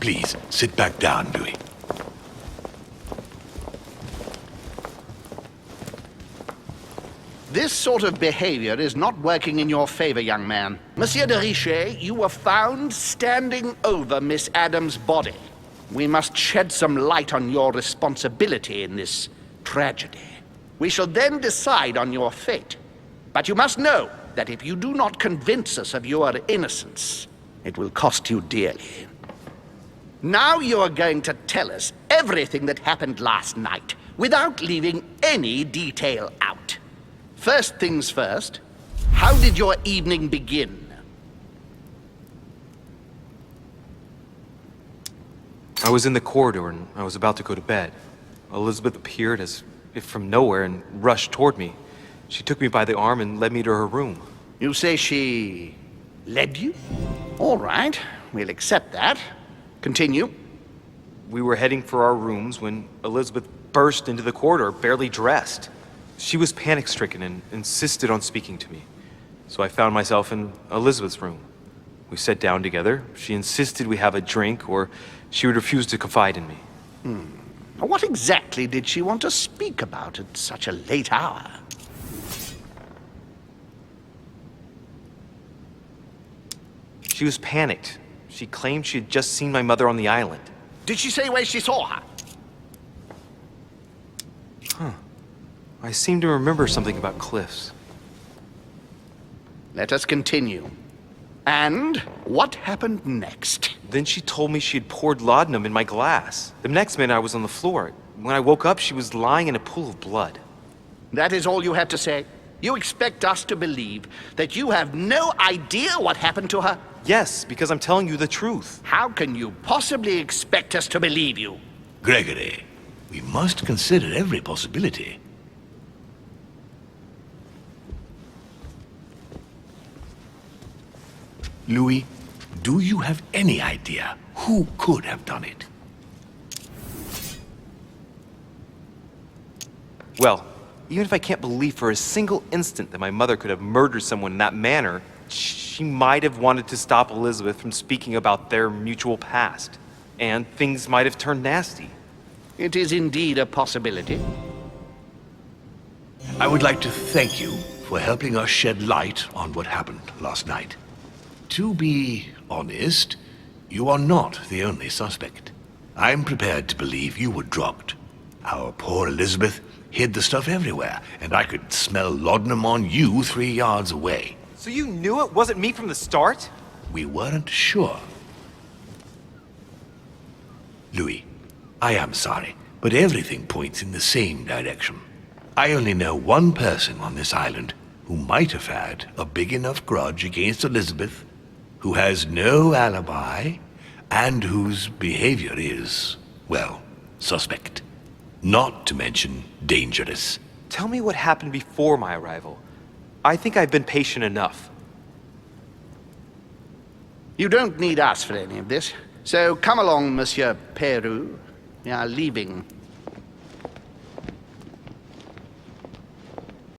Please, sit back down, Louis. This sort of behavior is not working in your favor, young man. Monsieur de Richet, you were found standing over Miss Adams' body. We must shed some light on your responsibility in this tragedy. We shall then decide on your fate. But you must know that if you do not convince us of your innocence, it will cost you dearly. Now you are going to tell us everything that happened last night, without leaving any detail out. First things first, how did your evening begin? I was in the corridor and I was about to go to bed. Elizabeth appeared as if from nowhere and rushed toward me. She took me by the arm and led me to her room. You say she led you? All right, we'll accept that. Continue. We were heading for our rooms when Elizabeth burst into the corridor, barely dressed. She was panic-stricken and insisted on speaking to me. So I found myself in Elizabeth's room. We sat down together. She insisted we have a drink or she would refuse to confide in me. What exactly did she want to speak about at such a late hour? She was panicked. She claimed she had just seen my mother on the island. Did she say where she saw her? I seem to remember something about cliffs. Let us continue. And what happened next? Then she told me she had poured laudanum in my glass. The next minute I was on the floor. When I woke up, she was lying in a pool of blood. That is all you have to say? You expect us to believe that you have no idea what happened to her? Yes, because I'm telling you the truth. How can you possibly expect us to believe you? Gregory, we must consider every possibility. Louis, do you have any idea who could have done it? Well, even if I can't believe for a single instant that my mother could have murdered someone in that manner, she might have wanted to stop Elizabeth from speaking about their mutual past. And things might have turned nasty. It is indeed a possibility. I would like to thank you for helping us shed light on what happened last night. To be honest, you are not the only suspect. I'm prepared to believe you were drugged. Our poor Elizabeth hid the stuff everywhere, and I could smell laudanum on you 3 yards away. So you knew it wasn't me from the start? We weren't sure. Louis, I am sorry, but everything points in the same direction. I only know one person on this island who might have had a big enough grudge against Elizabeth, who has no alibi, and whose behavior is, well, suspect. Not to mention dangerous. Tell me what happened before my arrival. I think I've been patient enough. You don't need us for any of this. So come along, Monsieur Peru. We are leaving.